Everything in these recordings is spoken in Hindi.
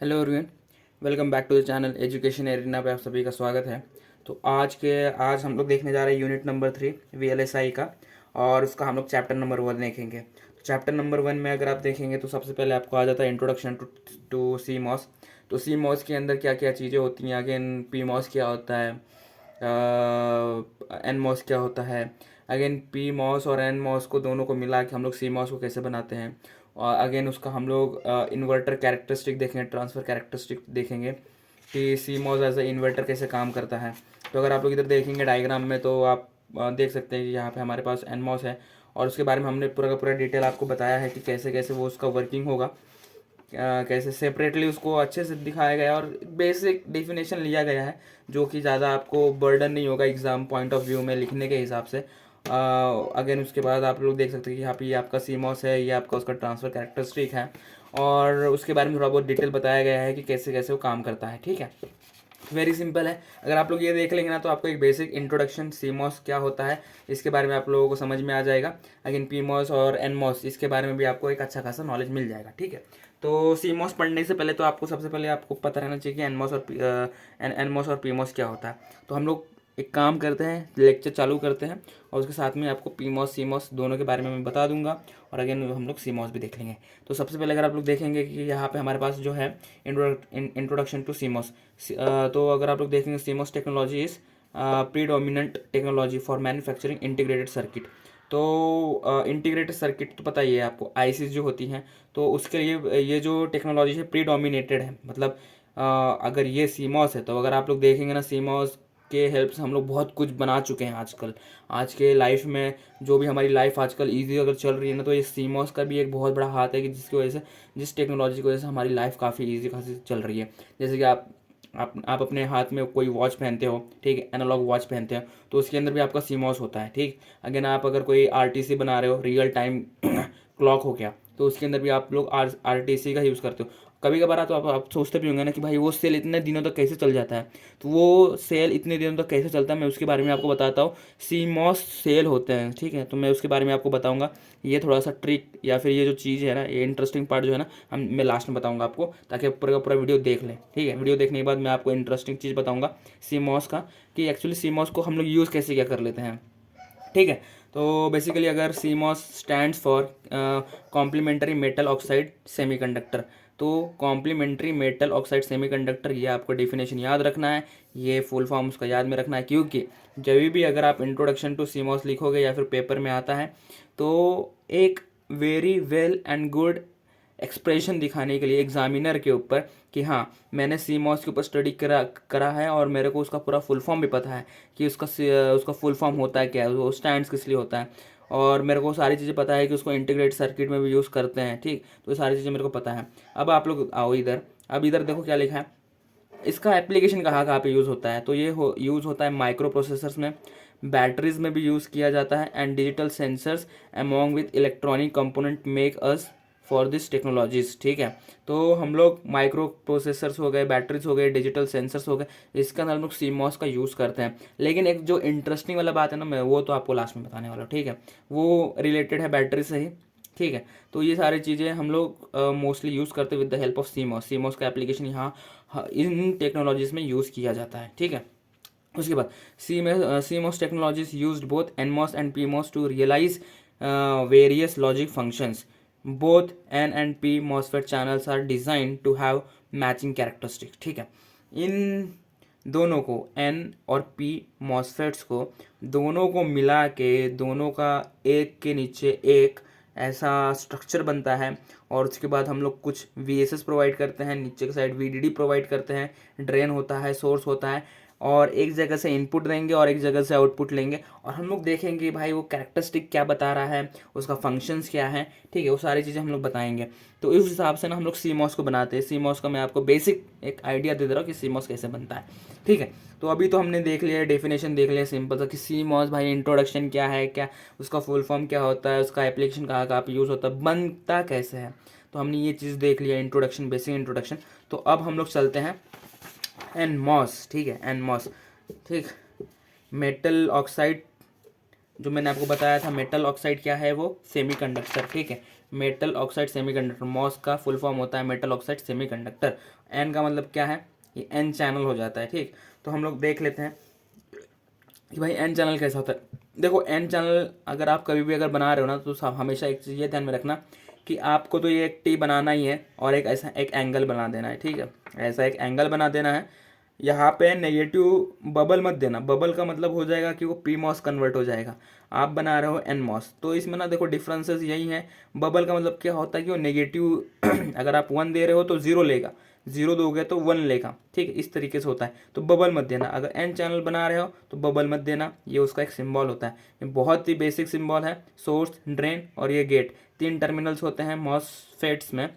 Hello everyone, welcome back to the channel education arena पे आप सभी का स्वागत है। तो आज हम लोग देखने जा रहे हैं यूनिट नंबर 3 वीएलएसआई का, और उसका हम लोग चैप्टर नंबर 1 देखेंगे। तो चैप्टर नंबर 1 में अगर आप देखेंगे तो सबसे पहले आपको आ जाता है इंट्रोडक्शन टू सी मॉस। तो सी मॉस के अंदर क्या क्या चीज़ें होती हैं, अगेन पी मॉस क्या होता है, एन मॉस क्या होता है, अगेन पी मॉस और एन मॉस को दोनों को मिला के हम लोग सी मॉस को कैसे बनाते हैं, और अगेन उसका हम लोग इन्वर्टर कैरेक्टरिस्टिक देखेंगे, ट्रांसफ़र कैरेक्टरिस्टिक देखेंगे कि सी मॉस एज ए इन्वर्टर कैसे काम करता है। तो अगर आप लोग इधर देखेंगे डायग्राम में तो आप देख सकते हैं कि यहाँ पे हमारे पास एन मॉस है, और उसके बारे में हमने पूरा का पूरा डिटेल आपको बताया है कि कैसे कैसे वो उसका वर्किंग होगा, कैसे सेपरेटली उसको अच्छे से दिखाया गया है और बेसिक डेफिनेशन लिया गया है, जो कि ज़्यादा आपको बर्डन नहीं होगा एग्ज़ाम पॉइंट ऑफ व्यू में लिखने के हिसाब से। अगेन उसके बाद आप लोग देख सकते हैं कि यहाँ पे ये आपका सीमॉस है, ये आपका उसका ट्रांसफ़र कैरेक्टरिस्टिक है, और उसके बारे में थोड़ा बहुत डिटेल बताया गया है कि कैसे कैसे वो काम करता है। ठीक है, वेरी सिंपल है। अगर आप लोग ये देख लेंगे ना तो आपको एक बेसिक इंट्रोडक्शन सीमॉस क्या होता है इसके बारे में आप लोगों को समझ में आ जाएगा। अगेन पीमॉस और एनमॉस इसके बारे में भी आपको एक अच्छा खासा नॉलेज मिल जाएगा। ठीक है, तो सीमॉस पढ़ने से पहले तो आपको सबसे पहले आपको पता रहना चाहिए कि एनमॉस और पीमॉस क्या होता है। तो हम लोग एक काम करते हैं, लेक्चर चालू करते हैं, और उसके साथ में आपको पीमॉस सीमॉस दोनों के बारे में मैं बता दूंगा, और अगेन हम लोग सीमॉस भी देख लेंगे। तो सबसे पहले अगर आप लोग देखेंगे कि यहाँ पे हमारे पास जो है इंट्रोडक्शन टू सीमॉस। तो अगर आप लोग देखेंगे CMOS technology is predominant technology for manufacturing integrated circuit. तो इंटीग्रेटेड सर्किट तो पता ही है आपको, आईसीज जो होती हैं, तो उसके लिए ये जो टेक्नोलॉजी है प्रीडोमिनेटेड है। मतलब अगर ये सीमॉस है तो अगर आप लोग देखेंगे ना, सीमॉस के हेल्प से हम लोग बहुत कुछ बना चुके हैं आजकल। आज के लाइफ में जो भी हमारी लाइफ आजकल ईजी अगर चल रही है ना, तो ये सीमॉस का भी एक बहुत बड़ा हाथ है कि जिसकी वजह से, जिस टेक्नोलॉजी की वजह से हमारी लाइफ काफ़ी ईजी खासी चल रही है। जैसे कि आप अपने हाथ में कोई वॉच पहनते हो, ठीक है, एनालॉग वॉच पहनते हो, तो उसके अंदर भी आपका सीमॉस होता है। ठीक, अगेन आप अगर कोई आरटीसी बना रहे हो, रियल टाइम क्लॉक हो गया, तो उसके अंदर भी आप लोग आरटीसी का यूज़ करते हो। कभी कभार तो आप सोचते भी होंगे ना कि भाई वो सेल इतने दिनों तक कैसे चल जाता है। तो वो सेल इतने दिनों तक कैसे चलता है मैं उसके बारे में आपको बताता हूँ। सीमॉस सेल होते हैं, ठीक है, तो मैं उसके बारे में आपको बताऊंगा। ये थोड़ा सा ट्रिक या फिर ये जो चीज़ है ना, ये इंटरेस्टिंग पार्ट जो है ना, मैं लास्ट में बताऊंगा आपको, ताकि आप पूरा का पूरा वीडियो देख लें। ठीक है, वीडियो देखने के बाद मैं आपको इंटरेस्टिंग चीज़ बताऊंगा सीमॉस का, कि एक्चुअली सीमॉस को हम लोग यूज़ कैसे क्या कर लेते हैं। ठीक है, तो बेसिकली अगर CMOS stands for complementary metal oxide semiconductor. तो कॉम्प्लीमेंट्री मेटल ऑक्साइड सेमीकंडक्टर, ये आपको डेफिनेशन याद रखना है, ये फुल फॉर्म उसका याद में रखना है, क्योंकि जब भी अगर आप इंट्रोडक्शन टू सीमॉस लिखोगे या फिर पेपर में आता है, तो एक very well and good expression दिखाने के लिए एग्जामिनर के ऊपर कि हाँ, मैंने सीमॉस के ऊपर स्टडी करा करा है और मेरे को उसका पूरा फुल फॉर्म भी पता है कि उसका फुल फॉर्म होता है क्या है, वो स्टैंड्स किस लिए होता है, और मेरे को सारी चीज़ें पता है कि उसको इंटीग्रेट सर्किट में भी यूज़ करते हैं। ठीक, तो ये सारी चीज़ें मेरे को पता है। अब आप लोग आओ इधर, अब इधर देखो क्या लिखा है, इसका एप्लीकेशन कहाँ कहाँ पे यूज़ होता है। तो ये यूज़ होता है माइक्रो प्रोसेसर्स में, बैटरीज में भी यूज़ किया जाता है, and digital sensors among with electronic component make us for this technologies. ठीक है, तो हम लोग माइक्रो प्रोसेसर्स हो गए, बैटरीज हो गए, डिजिटल सेंसर्स हो गए, इसका अंदर हम लोग सीमॉस का यूज़ करते हैं। लेकिन एक जो इंटरेस्टिंग वाला बात है ना, मैं वो तो आपको लास्ट में बताने वाला हूँ। ठीक है, वो रिलेटेड है बैटरी से ही। ठीक है, तो ये सारी चीज़ें हम लोग मोस्टली यूज़ करते हैं with the help of CMOS. CMOS का एप्लीकेशन यहाँ इन टेक्नोलॉजीज़ में यूज़ किया जाता है। ठीक है, उसके बाद CMOS technologies used both NMOS and PMOS to realize various logic functions. Both N and P MOSFET channels are designed to have matching characteristics. ठीक है, इन दोनों को, N और P MOSFETs को दोनों को मिला के, दोनों का एक के नीचे एक ऐसा स्ट्रक्चर बनता है, और उसके बाद हम लोग कुछ VSS प्रोवाइड करते हैं, नीचे के साइड VDD प्रोवाइड करते हैं, ड्रेन होता है, सोर्स होता है, और एक जगह से इनपुट देंगे और एक जगह से आउटपुट लेंगे, और हम लोग देखेंगे भाई वो कैरेक्टरिस्टिक क्या बता रहा है, उसका फंक्शंस क्या है। ठीक है, वो सारी चीज़ें हम लोग बताएंगे। तो इस हिसाब से ना हम लोग सीमॉस को बनाते हैं। सीमॉस का मैं आपको बेसिक एक आइडिया दे दे रहा हूँ कि सीमॉस कैसे बनता है। ठीक है, तो अभी तो हमने देख लिया, डेफिनेशन देख लिया सिंपल सा कि सीमॉस भाई इंट्रोडक्शन क्या है, क्या उसका फुल फॉर्म क्या होता है, उसका एप्लीकेशन कहाँ कहाँ पे यूज़ होता है, बनता कैसे है। तो हमने ये चीज़ देख लिया, इंट्रोडक्शन, बेसिक इंट्रोडक्शन। तो अब हम लोग चलते हैं एनमॉस। ठीक है, एनमॉस। ठीक, मेटल ऑक्साइड, जो मैंने आपको बताया था मेटल ऑक्साइड क्या है, वो सेमीकंडक्टर। ठीक है, मेटल ऑक्साइड सेमीकंडक्टर, मॉस का फुल फॉर्म होता है मेटल ऑक्साइड सेमीकंडक्टर। एन का मतलब क्या है, ये एन चैनल हो जाता है। ठीक, तो हम लोग देख लेते हैं कि भाई एन चैनल कैसा होता है। देखो एन चैनल अगर आप कभी भी अगर बना रहे हो ना, तो हमेशा एक चीज़ ये ध्यान में रखना कि आपको तो ये एक टी बनाना ही है और एक ऐसा एक एंगल बना देना है। ठीक है, ऐसा एक एंगल बना देना है। यहाँ पे नेगेटिव बबल मत देना, बबल का मतलब हो जाएगा कि वो पी मॉस कन्वर्ट हो जाएगा। आप बना रहे हो एन मॉस, तो इसमें ना देखो डिफरेंसेस यही है। बबल का मतलब क्या होता है कि वो नेगेटिव अगर आप 1 दे रहे हो तो 0 लेगा, 0 दोगे तो 1 लेगा। ठीक है, इस तरीके से होता है। तो बबल मत देना, अगर एन चैनल बना रहे हो तो बबल मत देना, ये उसका एक सिंबल होता है। ये बहुत ही बेसिक सिंबल है। सोर्स, ड्रेन और ये गेट, 3 टर्मिनल्स होते हैं मॉसफेट्स में।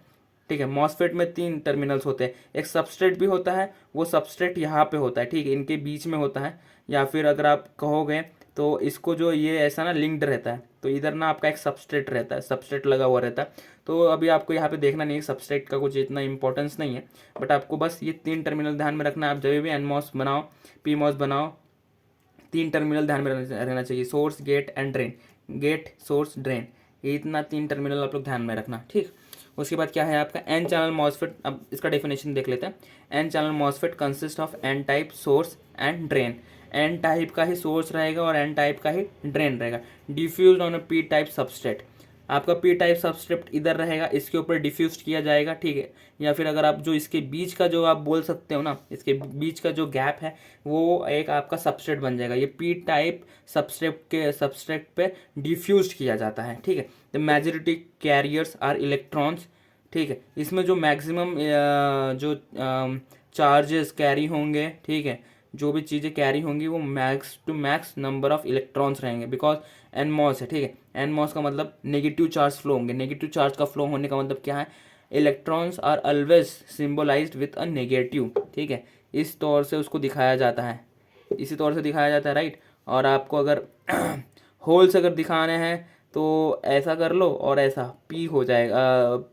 ठीक है, मॉसफेट में 3 टर्मिनल्स होते हैं। एक सबस्ट्रेट भी होता है, वो सबस्ट्रेट यहाँ पे होता है। ठीक है, इनके बीच में होता है, या फिर अगर आप कहोगे तो इसको जो ये ऐसा ना लिंक्ड रहता है, तो इधर ना आपका एक सबस्ट्रेट रहता है, सबस्ट्रेट लगा हुआ रहता है। तो अभी आपको यहाँ पे देखना नहीं है, सबस्ट्रेट का कुछ इतना इंपॉर्टेंस नहीं है, बट आपको बस ये 3 टर्मिनल ध्यान में रखना है। आप जब भी एनमॉस बनाओ, पीमॉस बनाओ, 3 टर्मिनल ध्यान में रहना चाहिए, source, gate and drain. Gate, source, drain, ये इतना 3 टर्मिनल आप लोग ध्यान में रखना। ठीक, उसके बाद क्या है आपका एन चैनल मॉसफेट। अब इसका डेफिनेशन देख लेते हैं। N channel MOSFET consist of n type source and drain. N type का ही सोर्स रहेगा और एन टाइप का ही ड्रेन रहेगा। Diffuse on a p type substrate, आपका पी टाइप सबस्क्रिप्ट इधर रहेगा, इसके ऊपर डिफ्यूज किया जाएगा। ठीक है, या फिर अगर आप जो इसके बीच का जो आप बोल सकते हो ना, इसके बीच का जो गैप है वो एक आपका सबस्ट्रेट बन जाएगा। ये पी टाइप सबस्ट्रेट पे डिफ्यूज किया जाता है। ठीक है, the majority carriers are electrons. ठीक है, इसमें जो मैक्सिमम जो चार्जेस कैरी होंगे, ठीक है, जो भी चीज़ें कैरी होंगी वो max to max number of electrons रहेंगे, बिकॉज एन मॉस है। ठीक है, एन मॉस का मतलब नेगेटिव चार्ज फ्लो होंगे। नेगेटिव चार्ज का फ्लो होने का मतलब क्या है, electrons are always symbolised with a negative. ठीक है, इस तौर से उसको दिखाया जाता है, इसी तौर से दिखाया जाता है, राइट। और आपको अगर होल्स अगर दिखाने हैं तो ऐसा कर लो और ऐसा पी हो जाएगा,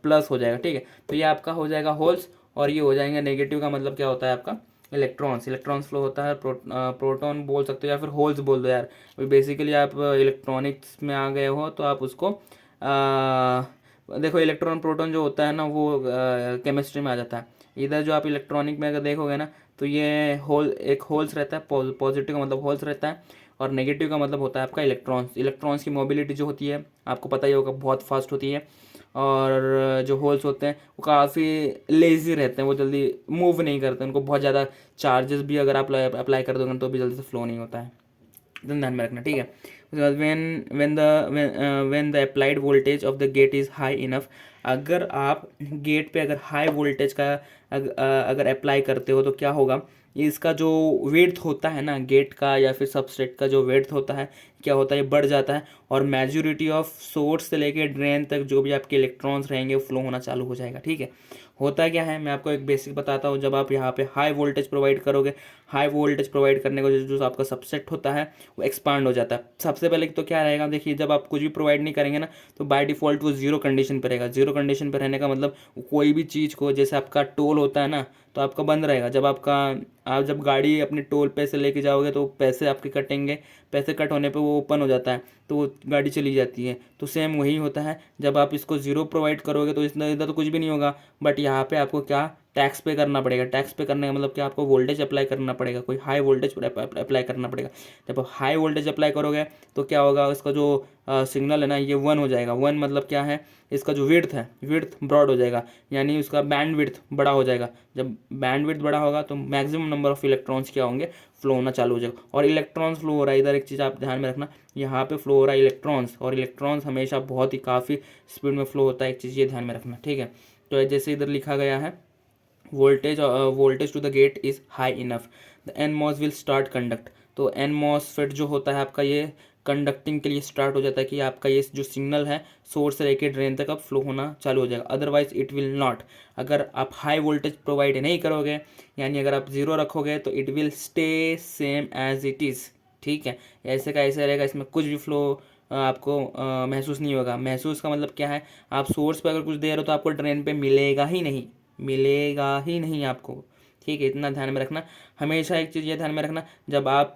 प्लस हो जाएगा। ठीक है, तो ये आपका हो जाएगा होल्स और ये हो जाएंगे नेगेटिव का मतलब क्या होता है आपका इलेक्ट्रॉन्स। इलेक्ट्रॉन्स फ्लो होता है, प्रोटॉन बोल सकते हो या फिर होल्स बोल दो यार। बेसिकली आप इलेक्ट्रॉनिक्स में आ गए हो तो आप उसको देखो इलेक्ट्रॉन प्रोटॉन जो होता है ना वो केमिस्ट्री में आ जाता है। इधर जो आप इलेक्ट्रॉनिक में अगर देखोगे ना तो ये होल, एक होल्स रहता है, पॉजिटिव का मतलब होल्स रहता है और नेगेटिव का मतलब होता है आपका इलेक्ट्रॉन्स। इलेक्ट्रॉन्स की मोबिलिटी जो होती है आपको पता ही होगा, बहुत फास्ट होती है। और जो होल्स होते हैं वो काफ़ी लेज़ी रहते हैं, वो जल्दी मूव नहीं करते, उनको बहुत ज़्यादा चार्जेस भी अगर आप अप्लाई कर दोगे तो भी जल्दी से फ्लो नहीं होता है। एकदम ध्यान में रखना। ठीक है, उसके बाद when the applied voltage of the gate is high enough, अगर आप गेट पे अगर हाई वोल्टेज का अगर अप्लाई करते हो तो क्या होगा, इसका जो वेट होता है ना गेट का या फिर सबस्ट्रेट का जो वेट होता है क्या होता है, बढ़ जाता है और मेजॉरिटी ऑफ सोर्स से लेके ड्रेन तक जो भी आपके इलेक्ट्रॉन्स रहेंगे वो फ्लो होना चालू हो जाएगा। ठीक है, होता क्या है मैं आपको एक बेसिक बताता हूँ। जब आप यहाँ पे हाई वोल्टेज प्रोवाइड करोगे, हाई वोल्टेज प्रोवाइड करने को जो आपका सबसेट होता है वो एक्सपांड हो जाता है। सबसे पहले तो क्या रहेगा, देखिए जब आप कुछ भी प्रोवाइड नहीं करेंगे ना तो बाय डिफ़ॉल्ट वो जीरो कंडीशन पर रहेगा। जीरो कंडीशन पर रहने का मतलब कोई भी चीज़ को, जैसे आपका टोल होता है ना तो आपका बंद रहेगा। जब आप जब गाड़ी अपने टोल पे से लेके जाओगे तो पैसे आपके कटेंगे, पैसे कट होने पे वो ओपन हो जाता है तो वो गाड़ी चली जाती है। तो सेम वही होता है, जब आप इसको ज़ीरो प्रोवाइड करोगे तो इधर तो कुछ भी नहीं होगा, बट यहाँ पे आपको क्या टैक्स पे करना पड़ेगा। टैक्स पे करने का मतलब क्या, आपको वोल्टेज अप्लाई करना पड़ेगा, कोई हाई वोल्टेज अप्लाई करना पड़ेगा। जब आप हाई वोल्टेज अप्लाई करोगे तो क्या होगा, इसका जो सिग्नल है ना ये 1 हो जाएगा। 1 मतलब क्या है, इसका जो विड्थ है, विड्थ ब्रॉड हो जाएगा, यानी उसका बैंड विड्थ बड़ा हो जाएगा। जब बैंड विड्थ बड़ा होगा तो मैक्सिमम नंबर ऑफ इलेक्ट्रॉन्स क्या होंगे, फ्लो होना चालू हो जाएगा। और इलेक्ट्रॉन्स फ्लो हो रहा है, इधर एक चीज़ आप ध्यान में रखना, यहाँ पे फ्लो हो रहा है इलेक्ट्रॉन्स, और इलेक्ट्रॉन्स हमेशा बहुत ही काफ़ी स्पीड में फ्लो होता है, एक चीज़ ये ध्यान में रखना। ठीक है, तो जैसे इधर लिखा गया है voltage to the gate is high enough, the n MOS will start conduct. तो एन मॉसफेट जो होता है आपका ये कंडक्टिंग के लिए स्टार्ट हो जाता है कि आपका ये जो सिग्नल है सोर्स से लेके ड्रेन तक अब फ्लो होना चालू हो जाएगा, अदरवाइज इट विल नॉट। अगर आप हाई वोल्टेज प्रोवाइड नहीं करोगे, यानी अगर आप ज़ीरो रखोगे तो it will stay same as it is. ठीक है, ऐसे का ऐसे रहेगा, इसमें कुछ भी फ्लो आपको महसूस नहीं होगा। महसूस का मतलब क्या है, आप सोर्स पे अगर कुछ दे रहे हो तो आपको ड्रेन पे मिलेगा ही नहीं, मिलेगा ही नहीं आपको। ठीक है, इतना ध्यान में रखना। हमेशा एक चीज़ ये ध्यान में रखना, जब आप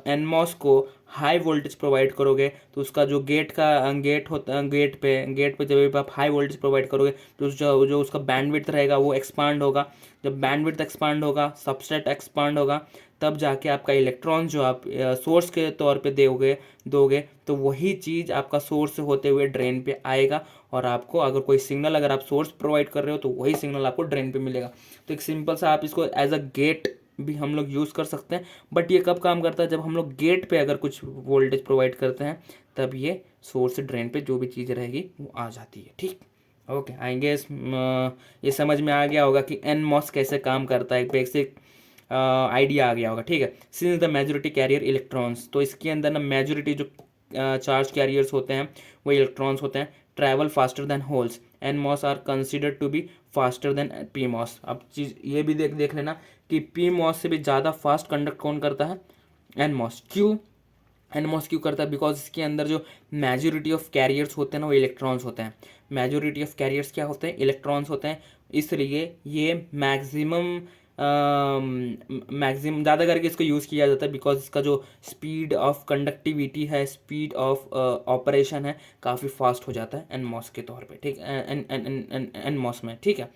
एनमॉस को हाई वोल्टेज प्रोवाइड करोगे तो उसका जो गेट होता गेट पे जब भी आप हाई वोल्टेज प्रोवाइड करोगे तो जो उसका बैंडविड्थ रहेगा वो एक्सपांड होगा। जब बैंडविड्थ एक्सपांड होगा, सबस्ट्रेट एक्सपांड होगा, तब जाके आपका इलेक्ट्रॉन जो आप सोर्स के तौर पे दोगे तो वही चीज़ आपका सोर्स से होते हुए ड्रेन पे आएगा, और आपको अगर कोई सिग्नल अगर आप सोर्स प्रोवाइड कर रहे हो तो वही सिग्नल आपको ड्रेन पे मिलेगा। तो एक सिंपल सा आप इसको एज अ गेट भी हम लोग यूज़ कर सकते हैं, बट ये कब काम करता है, जब हम लोग गेट पे अगर कुछ वोल्टेज प्रोवाइड करते हैं तब ये सोर्स से ड्रेन पे जो भी चीज़ रहेगी वो आ जाती है। ठीक, ओके, आई गेस ये समझ में आ गया होगा कि एन मॉस कैसे काम करता है, बेसिक आइडिया आ गया होगा। ठीक है, since the majority carrier electrons, तो इसके अंदर ना मेजोरिटी जो चार्ज कैरियर्स होते हैं वो इलेक्ट्रॉन्स होते हैं, travel faster than holes, n MOS are considered to be faster than p MOS. अब चीज़ ये भी देख लेना कि पी मॉस से भी ज़्यादा फास्ट कंडक्ट कौन करता है, एन मॉस। क्यों एन मॉस क्यों करता है, बिकॉज इसके अंदर जो मेजोरिटी ऑफ कैरियर्स होते हैं ना वो इलेक्ट्रॉन्स होते हैं। मेजोरिटी ऑफ कैरियर्स क्या होते हैं, इलेक्ट्रॉन्स होते हैं, इसलिए ये मैक्सिमम ज़्यादा करके इसको यूज़ किया जाता है, बिकॉज इसका जो स्पीड ऑफ कंडक्टिविटी है, स्पीड ऑफ ऑपरेशन है, काफ़ी फास्ट हो जाता है एन मॉस के तौर पे। ठीक, एन मॉस में। ठीक है,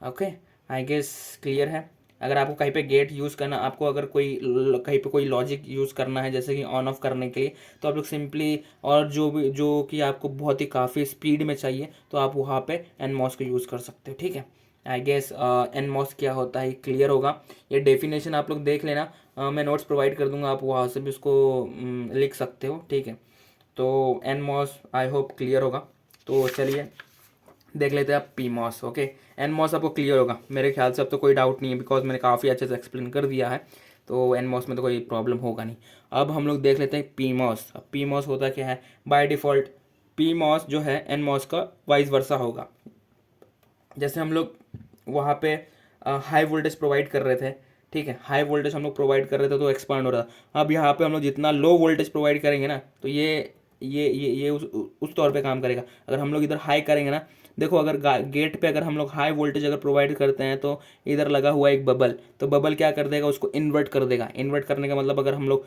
ओके, आई गेस क्लियर है। अगर आपको कहीं पे गेट यूज़ करना, आपको अगर कहीं पे कोई लॉजिक यूज़ करना है जैसे कि ऑन ऑफ करने के लिए, तो आप लोग सिंपली, और जो कि आपको बहुत ही काफ़ी स्पीड में चाहिए तो आप वहाँ पे एन मॉस को यूज़ कर सकते हो। ठीक है, आई गेस एन मॉस क्या होता है क्लियर होगा। ये डेफिनेशन आप लोग देख लेना, मैं नोट्स प्रोवाइड कर दूंगा, आप वहाँ से भी उसको लिख सकते हो। ठीक है, तो n MOS I hope clear होगा। तो चलिए देख लेते हैं आप p MOS. Okay, n MOS आपको क्लियर होगा मेरे ख्याल से, अब तो कोई डाउट नहीं है, बिकॉज मैंने काफ़ी अच्छे से एक्सप्लेन कर दिया है, तो एन मॉस में तो कोई प्रॉब्लम होगा नहीं। अब हम लोग देख लेते हैं पी मॉस। अब पी मॉस होता क्या है, बाय डिफ़ॉल्ट पी मॉस जो है एन मॉस का वाइस वर्सा होगा। जैसे हम लोग वहाँ पे हाई वोल्टेज प्रोवाइड कर रहे थे, ठीक है, हाई वोल्टेज हम लोग प्रोवाइड कर रहे थे तो एक्सपांड हो रहा था। अब यहाँ पे हम लोग जितना लो वोल्टेज प्रोवाइड करेंगे ना तो ये उस तौर पे काम करेगा। अगर हम लोग इधर हाई करेंगे ना, देखो अगर गेट पे अगर हम लोग हाई वोल्टेज अगर प्रोवाइड करते हैं तो इधर लगा हुआ एक बबल, तो बबल क्या कर देगा, उसको इन्वर्ट कर देगा। इन्वर्ट करने का मतलब अगर हम लोग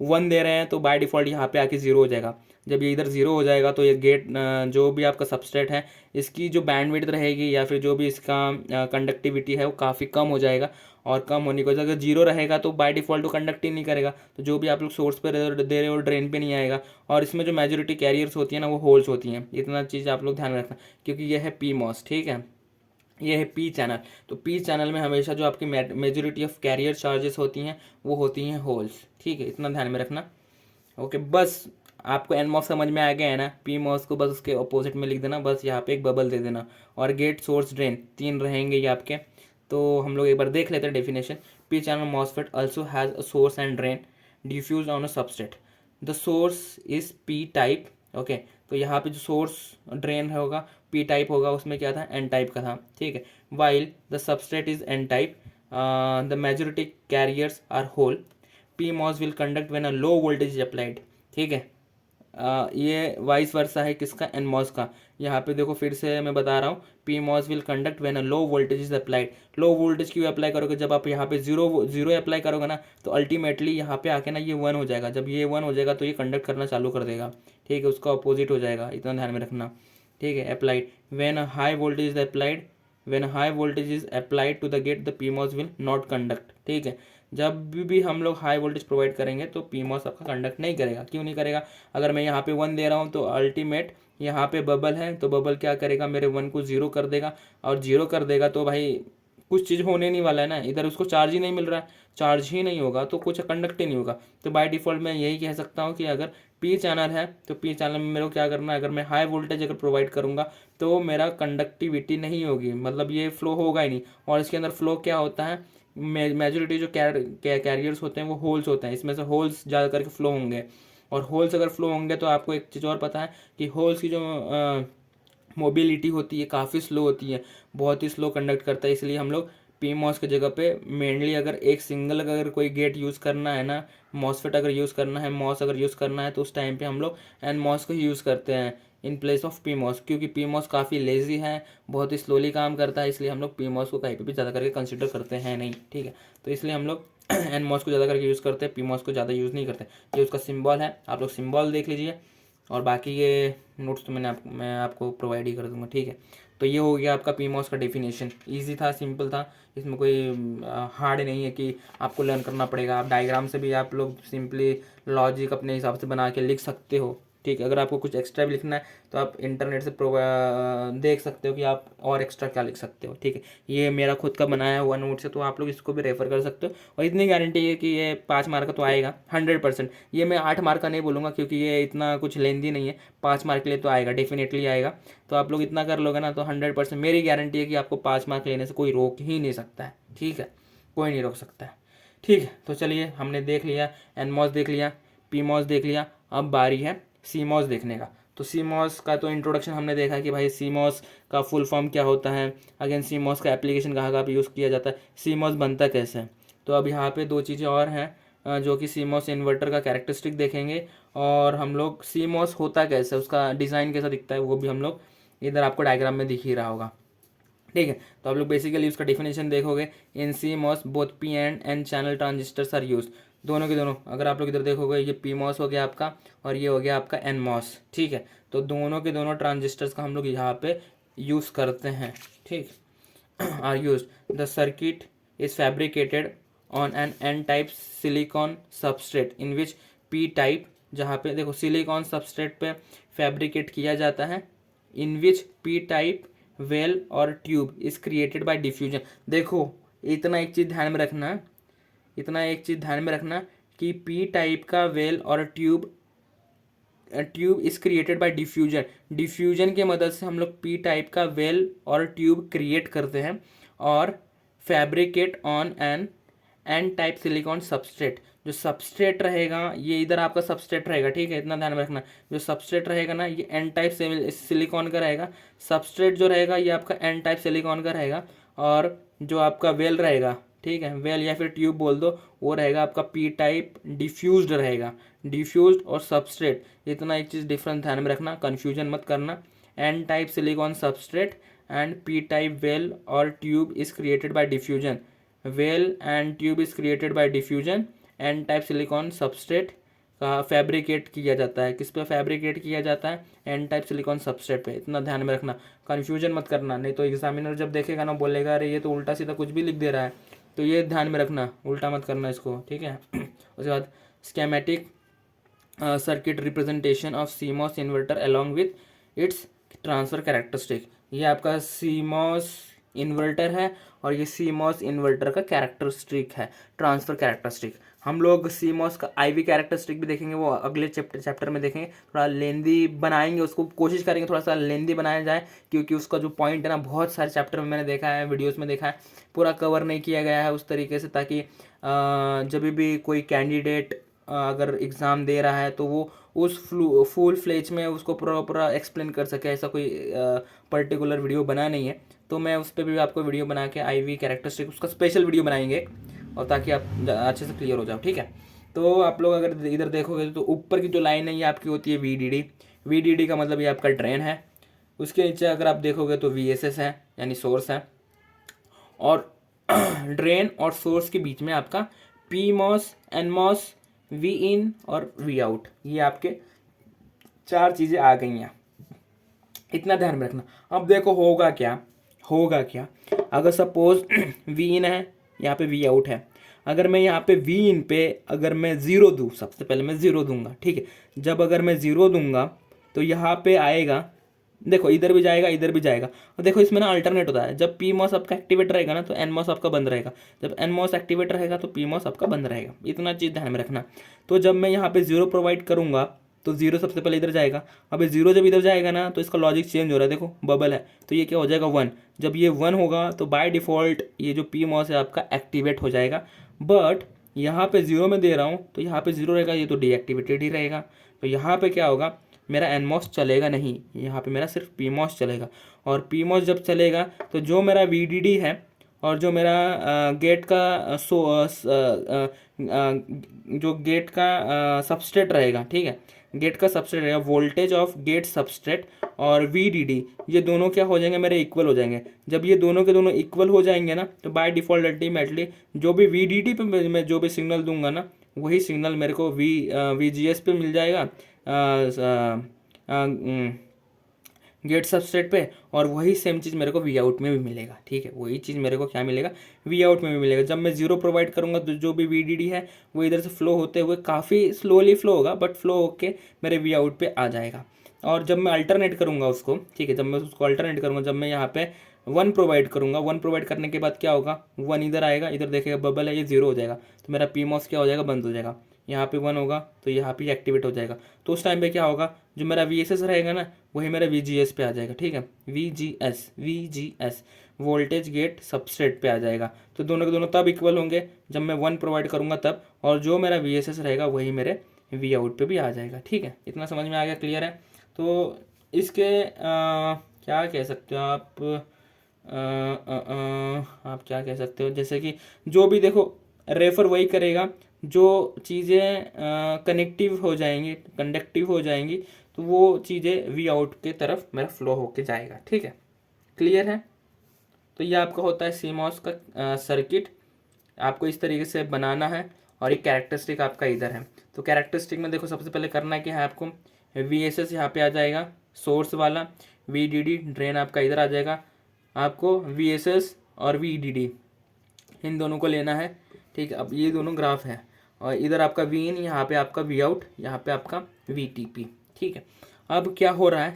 1 दे रहे हैं तो बाय डिफ़ॉल्ट यहाँ पे आके 0 हो जाएगा। जब ये इधर 0 हो जाएगा तो ये गेट जो भी आपका सबस्ट्रेट है इसकी जो बैंडविड्थ रहेगी या फिर जो भी इसका कंडक्टिविटी है वो काफ़ी कम हो जाएगा, और कम होने की वजह से अगर 0 रहेगा तो बाय डिफ़ॉल्ट वो कंडक्ट ही नहीं करेगा, तो जो भी आप लोग सोर्स पर दे रहे हो ड्रेन पे नहीं आएगा। और इसमें जो मेजोरिटी कैरियर्स होती है ना वो होल्स होती हैं। इतना चीज़ आप लोग ध्यान में रखना, क्योंकि यह है पी मॉस। ठीक है, ये है पी चैनल। तो पी चैनल में हमेशा जो आपकी मेजोरिटी ऑफ कैरियर चार्जेस होती हैं वो होती हैं होल्स। ठीक है, इतना ध्यान में रखना। ओके, बस आपको एन मॉस समझ में आ गया है ना, पी मॉस को बस उसके अपोजिट में लिख देना, बस यहाँ पे एक बबल दे देना, और गेट सोर्स ड्रेन 3 रहेंगे ये आपके। तो हम लोग एक बार देख लेते हैं definition. P channel MOSFET also has a source and drain diffuse on a substrate, the source is p type. Okay, तो यहाँ पे जो सोर्स ड्रेन होगा पी टाइप होगा, उसमें क्या था, एन टाइप का था। ठीक है, while the substrate is n type, the majority carriers are hole, p MOS will conduct when a low voltage is applied. ठीक है, ये वाइस वर्सा है किसका, एन मॉस का। यहाँ पे देखो फिर से मैं बता रहा हूँ, P MOS will conduct when a low voltage is applied. Low voltage क्यों अप्लाई करोगे, जब आप यहाँ पे जीरो अप्लाई करोगे ना तो अल्टीमेटली यहाँ पे आके ना ये 1 हो जाएगा। जब ये 1 हो जाएगा तो ये कंडक्ट करना चालू कर देगा। ठीक है, उसका अपोजिट हो जाएगा, इतना ध्यान में रखना। ठीक है, applied when a high voltage is applied, when high voltage is applied to the gate the p MOS will not conduct. ठीक है, जब भी हम लोग हाई वोल्टेज प्रोवाइड करेंगे तो पी मॉस आपका कंडक्ट नहीं करेगा। क्यों नहीं करेगा, अगर मैं यहाँ पे 1 दे रहा हूँ तो अल्टीमेट यहाँ पे बबल है तो बबल क्या करेगा, मेरे 1 को 0 कर देगा, और 0 कर देगा तो भाई कुछ चीज़ होने नहीं वाला है ना, इधर उसको चार्ज ही नहीं मिल रहा है, चार्ज ही नहीं होगा तो कुछ कंडक्ट ही नहीं होगा। तो बाय डिफ़ॉल्ट मैं यही कह सकता हूँ कि अगर पी चैनल है तो पी चैनल में मेरे को क्या करना है, अगर मैं हाई वोल्टेज अगर प्रोवाइड करूँगा तो मेरा कंडक्टिविटी नहीं होगी, मतलब ये फ्लो होगा ही नहीं। और इसके अंदर फ्लो क्या होता है, मेजोरिटी जो कैरियर्स होते हैं वो होल्स होते हैं, इसमें से होल्स ज़्यादा करके फ्लो होंगे। और होल्स अगर फ्लो होंगे तो आपको एक चीज़ और पता है कि होल्स की जो मोबिलिटी होती है काफ़ी स्लो होती है, बहुत ही स्लो कंडक्ट करता है। इसलिए हम लोग पी मॉस की जगह पे मेनली अगर एक सिंगल अगर कोई गेट यूज़ करना है ना, मॉसफेट अगर यूज़ करना है, मॉस अगर यूज़ करना है तो उस टाइम पे हम लोग एन मॉस को ही यूज़ करते हैं। In place of P MOS, क्योंकि पी मॉस काफ़ी लेजी है, बहुत ही स्लोली काम करता है, इसलिए हम लोग पी मॉस को कहीं पे भी ज़्यादा करके कंसिडर करते हैं नहीं, ठीक है। तो इसलिए हम लोग एन मॉस को ज़्यादा करके यूज़ करते हैं, पी मॉस को ज़्यादा यूज़ नहीं करते। ये उसका सिम्बॉल है, आप लोग सिम्बॉल देख लीजिए, और बाकी ये नोट्स तो मैं आपको प्रोवाइड ही कर दूंगा, ठीक है। तो ये हो गया आपका पी मॉस का डेफिनेशन। ईजी था, सिंपल था, इसमें कोई हार्ड नहीं है कि आपको लर्न करना पड़ेगा। आप डायग्राम से भी आप लोग सिंपली लॉजिक अपने हिसाब से बना के लिख सकते हो, ठीक है। अगर आपको कुछ एक्स्ट्रा भी लिखना है तो आप इंटरनेट से देख सकते हो कि आप और एक्स्ट्रा क्या लिख सकते हो, ठीक है। ये मेरा खुद का बनाया हुआ नोट्स है, तो आप लोग इसको भी रेफर कर सकते हो। और इतनी गारंटी है कि ये 5 मार्क का तो आएगा 100%। ये मैं 8 मार्क का नहीं बोलूँगा, क्योंकि ये इतना कुछ लेंदी नहीं है। 5 मार्क के लिए तो आएगा, डेफिनेटली आएगा। तो आप लोग इतना कर लोगे ना तो 100% मेरी गारंटी है कि आपको 5 मार्क लेने से कोई रोक ही नहीं सकता है, ठीक है। कोई नहीं रोक सकता है, ठीक है। तो चलिए, हमने देख लिया, एनमॉस देख लिया, पीमॉस देख लिया, अब बारी है सीमॉस देखने का। तो सीमॉस का तो इंट्रोडक्शन हमने देखा कि भाई सीमॉस का फुल फॉर्म क्या होता है, अगेन सीमॉस का एप्लीकेशन कहाँ कहाँ पे यूज़ किया जाता है, सीमॉस बनता कैसे है। तो अब यहाँ पे 2 चीज़ें और हैं, जो कि सीमॉस इन्वर्टर का कैरेक्टरिस्टिक देखेंगे, और हम लोग सीमॉस होता कैसे, उसका डिज़ाइन कैसा दिखता है, वो भी हम लोग इधर आपको डायग्राम में दिख ही रहा होगा, ठीक है। तो आप लोग बेसिकली उसका डिफिनेशन देखोगे, in CMOS both P and N channel transistors are use. दोनों के दोनों, अगर आप लोग इधर देखोगे, ये पी मॉस हो गया आपका और ये हो गया आपका एन मॉस, ठीक है। तो दोनों के दोनों ट्रांजिस्टर्स का हम लोग यहाँ पे यूज़ करते हैं, ठीक। Are use, the circuit is fabricated on an n type silicon substrate in which p type, जहाँ पे देखो सिलिकॉन सबस्ट्रेट पे फैब्रिकेट किया जाता है, इन विच पी टाइप वेल और tube is created by diffusion. देखो इतना एक चीज़ ध्यान में रखना, इतना एक चीज़ ध्यान में रखना कि पी टाइप का वेल और tube is created by diffusion. Diffusion के मदद से हम लोग पी टाइप का वेल और ट्यूब क्रिएट करते हैं, और fabricate on an type silicon substrate. जो सबस्ट्रेट रहेगा ये इधर आपका सबस्ट्रेट रहेगा, ठीक है, इतना ध्यान में रखना। जो सबस्ट्रेट रहेगा ना ये एन टाइप सिलिकॉन का रहेगा, सबस्ट्रेट जो रहेगा ये आपका एन टाइप सिलिकॉन का रहेगा, और जो आपका वेल रहेगा, ठीक है, वेल या फिर ट्यूब बोल दो, वो रहेगा आपका पी टाइप डिफ्यूज्ड रहेगा। डिफ्यूज्ड और सबस्ट्रेट, इतना एक चीज़ डिफरेंस ध्यान में रखना, कन्फ्यूजन मत करना। N type silicon substrate and P type well और tube is created by diffusion. Well and tube is created by diffusion. N type silicon substrate का फैब्रिकेट किया जाता है, किस पे फैब्रिकेट किया जाता है, एन टाइप सिलिकॉन सबस्ट्रेट पे। इतना ध्यान में रखना, कन्फ्यूजन मत करना, नहीं तो एग्जामिनर जब देखेगा ना बोलेगा अरे ये तो उल्टा सीधा कुछ भी लिख दे रहा है। तो ये ध्यान में रखना, उल्टा मत करना इसको, ठीक है। उसके बाद schematic circuit representation of CMOS inverter along with its transfer characteristic. ये आपका सीमॉस इन्वर्टर है और ये सीमॉस इन्वर्टर का कैरेक्टरिस्टिक है, ट्रांसफर कैरेक्टरिस्टिक। हम लोग सीमॉस का आईवी कैरेक्टरिस्टिक भी देखेंगे, वो अगले चैप्टर में देखेंगे। थोड़ा लेंदी बनाएंगे उसको, कोशिश करेंगे थोड़ा सा लेंदी बनाया जाए, क्योंकि उसका जो पॉइंट है ना बहुत सारे चैप्टर में मैंने देखा है, वीडियोस में देखा है, पूरा कवर नहीं किया गया है उस तरीके से, ताकि जब भी कोई कैंडिडेट अगर एग्ज़ाम दे रहा है तो वो उस फुल फ्लेज में उसको पूरा एक्सप्लेन कर सके। ऐसा कोई पर्टिकुलर वीडियो बना नहीं है, तो मैं उस पर भी आपको वीडियो बना के आईवी कैरेक्टरिस्टिक उसका स्पेशल वीडियो बनाएंगे, और ताकि आप अच्छे से क्लियर हो जाओ, ठीक है। तो आप लोग अगर इधर देखोगे तो ऊपर की जो लाइन है ये आपकी होती है वीडीडी। वीडीडी का मतलब ये आपका ड्रेन है। उसके नीचे अगर आप देखोगे तो वीएसएस है, यानी सोर्स है, और ड्रेन और सोर्स के बीच में आपका P MOS, N MOS, V in और वी आउट, ये आपके 4 चीज़ें आ गई हैं। इतना ध्यान में रखना। अब देखो होगा क्या, होगा क्या अगर सपोज वी इन है, यहाँ पे वी आउट है, अगर मैं यहाँ पे वी इन पे अगर मैं 0 दूँ, सबसे पहले मैं 0 दूंगा, ठीक है। जब अगर मैं 0 दूंगा तो यहाँ पे आएगा, देखो इधर भी जाएगा इधर भी जाएगा, और देखो इसमें ना अल्टरनेट होता है, जब पी मॉस आपका एक्टिवेट रहेगा ना तो एन मॉस आपका बंद रहेगा, जब एन मॉस एक्टिवेट रहेगा तो पी मॉस आपका बंद रहेगा। इतना चीज़ ध्यान में रखना। तो जब मैं यहाँ पे 0 प्रोवाइड करूँगा तो 0 सबसे पहले इधर जाएगा। अब 0 जब इधर जाएगा ना तो इसका लॉजिक चेंज हो रहा है, देखो बबल है, तो ये क्या हो जाएगा 1। जब ये 1 होगा तो बाय डिफ़ॉल्ट ये जो पी मॉस है आपका एक्टिवेट हो जाएगा। बट यहाँ पे 0 में दे रहा हूँ तो यहाँ पे 0 रहेगा, ये तो डीएक्टिवेटेड ही रहेगा। तो यहाँ पे क्या होगा, मेरा एन मॉस चलेगा नहीं, यहाँ पे मेरा सिर्फ पी मॉस चलेगा। और पी मॉस जब चलेगा तो जो मेरा वीडीडी है और जो मेरा गेट का जो गेट का सबस्ट्रेट रहेगा, ठीक है, गेट का सबस्ट्रेट रहेगा, वोल्टेज ऑफ गेट सबस्ट्रेट और VDD, ये दोनों क्या हो जाएंगे मेरे, इक्वल हो जाएंगे। जब ये दोनों के दोनों इक्वल हो जाएंगे ना, तो बाय डिफ़ॉल्ट अल्टीमेटली जो भी VDD पे मैं जो भी सिग्नल दूंगा ना, वही सिग्नल मेरे को VGS पे मिल जाएगा, गेट सबस्ट्रेट पे, और वही सेम चीज़ मेरे को वी आउट में भी मिलेगा। ठीक है, वही चीज़ मेरे को क्या मिलेगा, वी आउट में भी मिलेगा। जब मैं जीरो प्रोवाइड करूँगा तो जो भी VDD है वो इधर से फ्लो होते हुए काफ़ी स्लोली फ्लो होगा, बट फ्लो होके मेरे वी आउट पे आ जाएगा। और जब मैं अल्टरनेट करूँगा उसको, ठीक है, जब मैं उसको अल्टरनेट करूँगा, जब मैं यहाँ पे 1 प्रोवाइड करूँगा, 1 प्रोवाइड करने के बाद क्या होगा, 1 इधर आएगा, इधर देखेगा बबल है, ये 0 हो जाएगा, तो मेरा PMOS क्या हो जाएगा, बंद हो जाएगा। यहाँ पे 1 होगा तो यहाँ पे एक्टिवेट हो जाएगा। तो उस टाइम पे क्या होगा, जो मेरा VSS रहेगा ना, वही मेरा VGS पे आ जाएगा। ठीक है, VGS वोल्टेज गेट सबस्ट्रेट पे आ जाएगा। तो दोनों के दोनों तब इक्वल होंगे जब मैं 1 प्रोवाइड करूँगा तब, और जो मेरा VSS रहेगा वही मेरे वी आउट पे भी आ जाएगा। ठीक है, इतना समझ में आ गया, क्लियर है। तो इसके क्या कह सकते हो आप, आप क्या कह सकते हो, जैसे कि जो भी देखो रेफर वही करेगा, जो चीज़ें कनेक्टिव हो जाएंगी, कंडक्टिव हो जाएंगी, तो वो चीज़ें वी आउट के तरफ मेरा फ्लो होके जाएगा। ठीक है, क्लियर है। तो ये आपका होता है CMOS का सर्किट, आपको इस तरीके से बनाना है, और एक कैरेक्टरिस्टिक आपका इधर है। तो कैरेक्टरिस्टिक में देखो सबसे पहले करना क्या है आपको, VSS यहाँ पे आ जाएगा सोर्स वाला, VDD ड्रेन आपका इधर आ जाएगा, आपको VSS और VDD इन दोनों को लेना है। ठीक है, अब ये दोनों ग्राफ है, और इधर आपका Vin, यहाँ पे आपका Vout, यहाँ पे आपका VTP। ठीक है, अब क्या हो रहा है,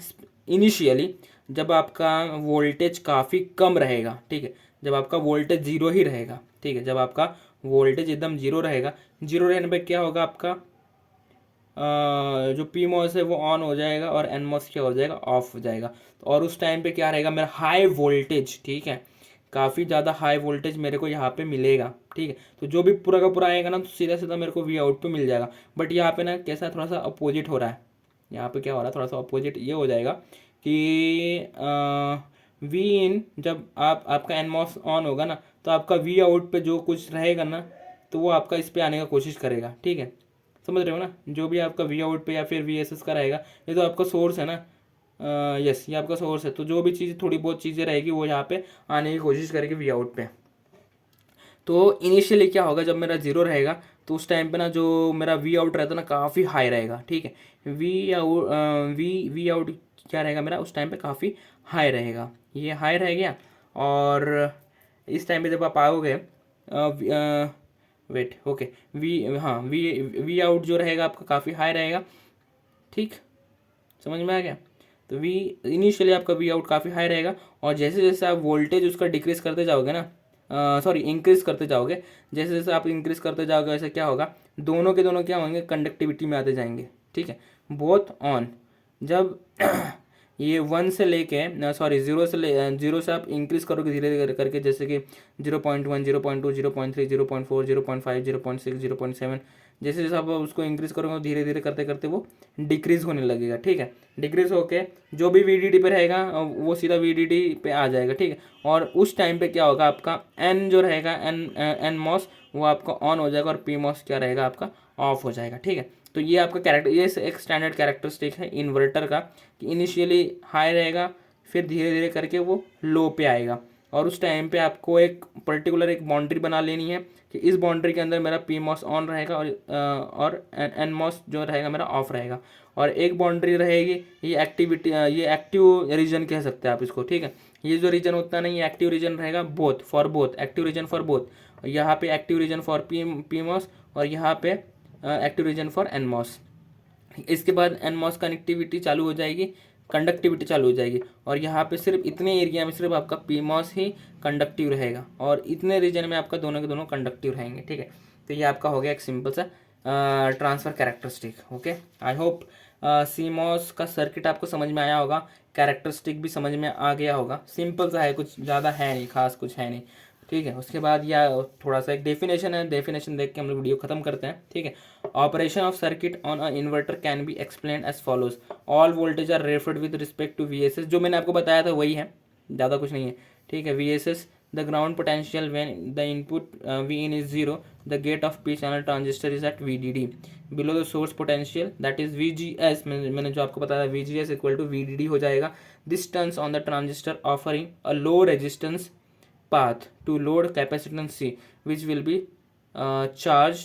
इनिशियली जब आपका वोल्टेज काफ़ी कम रहेगा, ठीक है, जब आपका वोल्टेज जीरो ही रहेगा, ठीक है, जब आपका वोल्टेज एकदम जीरो रहेगा, जीरो रहने पे क्या होगा, आपका जो PMOS है वो ऑन हो जाएगा, और NMOS क्या हो जाएगा, ऑफ हो जाएगा। और उस टाइम पे क्या रहेगा, मेरा हाई वोल्टेज, ठीक है, काफ़ी ज़्यादा हाई वोल्टेज मेरे को यहाँ पे मिलेगा। ठीक है, तो जो भी पूरा का पूरा आएगा ना, तो सीधा सीधा मेरे को वी आउट पे मिल जाएगा। बट यहाँ पे ना कैसा, थोड़ा सा अपोजिट हो रहा है, यहाँ पे क्या हो रहा है, थोड़ा सा अपोजिट ये हो जाएगा कि वी इन, जब आपका NMOS ऑन होगा ना, तो आपका वी आउट पे जो कुछ रहेगा ना, तो वो आपका इस पे आने का कोशिश करेगा। ठीक है, समझ रहे हो ना, जो भी आपका वी आउट पे या फिर VSS का रहेगा, ये तो आपका सोर्स है ना, यस ये आपका सोर्स है, तो जो भी चीज़ थोड़ी बहुत चीज़ें रहेगी वो यहाँ पे आने की कोशिश करेगी वी आउट पे। तो इनिशियली क्या होगा, जब मेरा जीरो रहेगा तो उस टाइम पे ना जो मेरा वी आउट रहता है ना, काफ़ी हाई रहेगा। ठीक है, वी आउट क्या रहेगा मेरा, उस टाइम पे काफ़ी हाई रहेगा, ये हाई रह गया। और इस टाइम पे जब आप आओगे, वेट ओके, वी आउट जो रहेगा आपका काफ़ी हाई रहेगा। ठीक, समझ में आ गया। तो इनिशियली आपका वी आउट काफ़ी हाई रहेगा, और जैसे जैसे आप वोल्टेज उसका डिक्रीज करते जाओगे ना, सॉरी इंक्रीज करते जाओगे, जैसे जैसे आप इंक्रीज करते जाओगे वैसे क्या होगा, दोनों के दोनों क्या होंगे, कंडक्टिविटी में आते जाएंगे। ठीक है, बोथ ऑन। जब ये 1 से लेके सॉरी 0 से आप इंक्रीज करोगे धीरे धीरे करके, जैसे कि 0.1 0.2 0.3 0.4 0.5 0.6 0.7, जैसे जैसे आप उसको इंक्रीज करोगे धीरे धीरे करते करते वो डिक्रीज होने लगेगा। ठीक है, डिक्रीज होके जो भी VDD पे रहेगा वो सीधा VDD पे आ जाएगा। ठीक है, और उस टाइम पे क्या होगा, आपका N जो रहेगा, NMOS वो आपका ऑन हो जाएगा, और PMOS क्या रहेगा, आपका ऑफ हो जाएगा। ठीक है, तो ये आपका कैरेक्टर, ये एक स्टैंडर्ड कैरेक्टरिस्टिक है इन्वर्टर का, कि इनिशियली हाई रहेगा, फिर धीरे धीरे करके वो लो पे आएगा। और उस टाइम पे आपको एक पर्टिकुलर एक बाउंड्री बना लेनी है कि इस बाउंड्री के अंदर मेरा PMOS ऑन रहेगा, और NMOS जो रहेगा मेरा ऑफ रहेगा। और एक बाउंड्री रहेगी, ये एक्टिविटी, ये एक्टिव रीजन कह सकते हैं आप इसको। ठीक है, ये जो रीजन होता नहीं, ये एक्टिव रीजन रहेगा, both for both, active region for both. यहाँ पे एक्टिव रीजन फॉर PMOS, और यहाँ पे एक्टिव रीजन फॉर NMOS। इसके बाद NMOS कनेक्टिविटी चालू हो जाएगी, कंडक्टिविटी चालू हो जाएगी, और यहाँ पे सिर्फ इतने एरिया में सिर्फ आपका PMOS ही कंडक्टिव रहेगा, और इतने रीजन में आपका दोनों के दोनों कंडक्टिव रहेंगे। ठीक है, तो ये आपका हो गया एक सिंपल सा transfer characteristic. Okay, I hope CMOS का सर्किट आपको समझ में आया होगा, कैरेक्टरिस्टिक भी समझ में आ गया होगा। सिंपल सा है, कुछ ज़्यादा है नहीं, खास कुछ है नहीं। ठीक है, उसके बाद या थोड़ा सा एक डेफिनेशन है, डेफिनेशन देख के हम लोग वीडियो खत्म करते हैं। ठीक है, operation of circuit on a inverter can be explain as follows, all voltage are referred with respect to VSS, जो मैंने आपको बताया था वही है, ज़्यादा कुछ नहीं है। ठीक है, VSS the ground potential when the input Vin is 0, the gate of p channel transistor is at VDD. below the source potential that is VGS, मैंने जो आपको बताया VGS इक्वल टू VDD हो जाएगा. this turns on the transistor offering a low resistance path to load capacitance C which will be charged